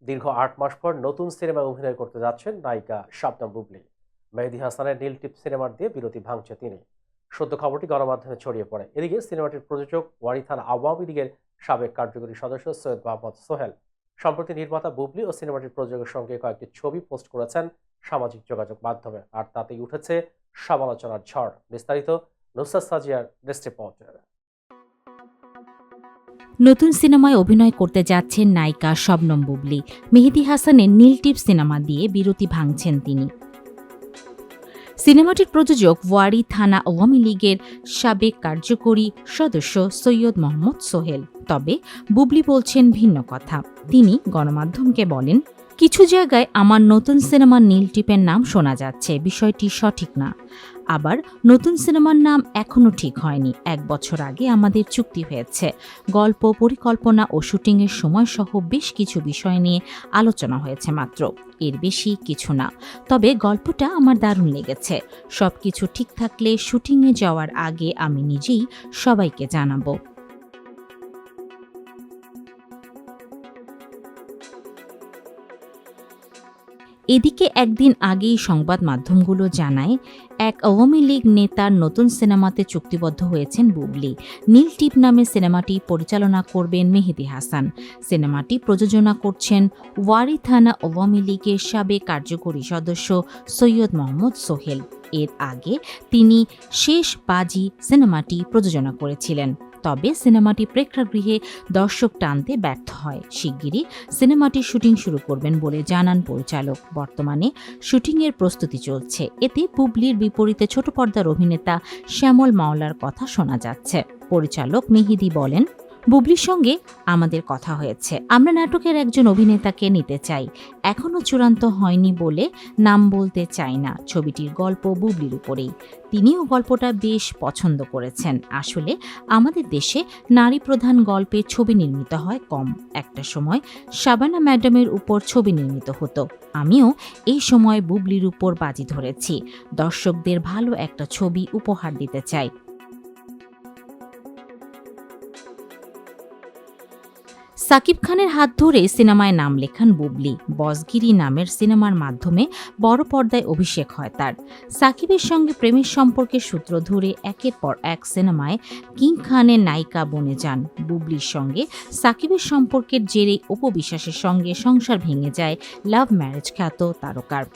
দীর্ঘ ৮ মাস পর নতুন সিনেমায় অভিনয় করতে যাচ্ছেন নায়িকা শাবনম বুবলী। মেহেদী হাসানের নীল টিপ সিনেমার দিয়ে বিরতি ভাঙছে তিনি। সদ্য খবরটি গণমাধ্যমে ছড়িয়ে পড়ে। এদিকে সিনেমাটির প্রযোজক ওয়ারিথান আওয়ামী লীগের সাবেক কার্যকরী সদস্য সৈয়দ মোহাম্মদ সোহেল সম্প্রতি নির্মাতা বুবলী ও সিনেমাটির প্রযোজকের সঙ্গে কয়েকটি ছবি পোস্ট করেছেন সামাজিক যোগাযোগ মাধ্যমে, আর তাতেই উঠেছে সমালোচনার ঝড়। বিস্তারিত নুসরাত সাজিয়ার ডেস্ক রিপোর্টে। নতুন সিনেমায় অভিনয় করতে যাচ্ছেন নায়িকা শবনম বুবলী। মেহেদী হাসানের নীল টিপ সিনেমা দিয়ে বিরতি ভাঙছেন তিনি। সিনেমাটির প্রযোজক ওয়ারি থানা আওয়ামী লীগের সাবেক কার্যকরী সদস্য সৈয়দ মোহাম্মদ সোহেল। তবে বুবলী বলছেন ভিন্ন কথা। তিনি গণমাধ্যমকে বলেন, কিছু জায়গায় আমার নতুন সিনেমার নীল টিপের নাম শোনা যাচ্ছে, বিষয়টি সঠিক না। আবার নতুন সিনেমার নাম এখনও ঠিক হয়নি। ১ বছর আগে আমাদের চুক্তি হয়েছে। গল্প, পরিকল্পনা ও শুটিংয়ের সময়সহ বেশ কিছু বিষয় নিয়ে আলোচনা হয়েছে মাত্র, এর বেশি কিছু না। তবে গল্পটা আমার দারুণ লেগেছে। সবকিছু ঠিক থাকলে শুটিংয়ে যাওয়ার আগে আমি নিজেই সবাইকে জানাবো। এদিকে একদিন আগেই সংবাদ মাধ্যমগুলো জানায়, এক আওয়ামী লীগ নেতার নতুন সিনেমাতে চুক্তিবদ্ধ হয়েছেন বুবলী। নীল টিপ নামে সিনেমাটি পরিচালনা করবেন মেহেদী হাসান। সিনেমাটি প্রযোজনা করছেন ওয়ারি থানা আওয়ামী লীগের সাবেক কার্যকরী সদস্য সৈয়দ মোহাম্মদ সোহেল। এর আগে তিনি শেষ বাজি সিনেমাটি প্রযোজনা করেছিলেন। তবে সিনেমাটি প্রেক্ষাগৃহে দর্শক টানতে ব্যর্থ হয়। শিগগিরই সিনেমাটির শুটিং শুরু করবেন বলে জানান পরিচালক। বর্তমানে শুটিংয়ের প্রস্তুতি চলছে। এতে বুবলীর বিপরীতে ছোট পর্দার অভিনেতা শ্যামল মাওলার কথা শোনা যাচ্ছে। পরিচালক মেহেদী বলেন, বুবলীর সঙ্গে আমাদের কথা হয়েছে। আমরা নাটকের একজন অভিনেতাকে নিতে চাই। এখনও চূড়ান্ত হয়নি বলে নাম বলতে চাই না। ছবিটির গল্প বুবলীর উপরেই। তিনিও গল্পটা বেশ পছন্দ করেছেন। আসলে আমাদের দেশে নারী প্রধান গল্পের ছবি নির্মিত হয় কম। একটা সময় শাবানা ম্যাডামের উপর ছবি নির্মিত হতো। আমিও এই সময় বুবলীর উপর বাজি ধরেছি। দর্শকদের ভালো একটা ছবি উপহার দিতে চাই। সাকিব খানের হাত ধরে সিনেমায় নাম লেখান বুবলী। বসগিরি নামের সিনেমার মাধ্যমে বড় পর্দায় অভিষেক হয় তার। সাকিবের সঙ্গে প্রেমের সম্পর্কের সূত্র ধরে একের পর এক সিনেমায় কিং খানের নায়িকা বনে যান। বুবলীর সঙ্গে সাকিবের সম্পর্কের জেরে অপু বিশ্বাসের সঙ্গে সংসার ভেঙে যায় লাভ ম্যারেজ খ্যাত তারকার।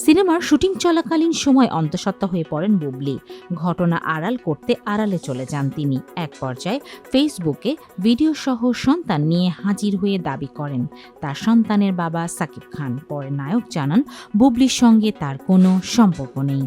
সিনেমার শুটিং চলাকালীন সময় অন্তঃসত্ত্বা হয়ে পড়েন বুবলী। ঘটনা আড়াল করতে আড়ালে চলে যান তিনি। এক পর্যায়ে ফেসবুকে ভিডিওসহ সন্তান নিয়ে হাজির হয়ে দাবি করেন তার সন্তানের বাবা সাকিব খান। পরে নায়ক জানান, বুবলীর সঙ্গে তার কোনো সম্পর্ক নেই।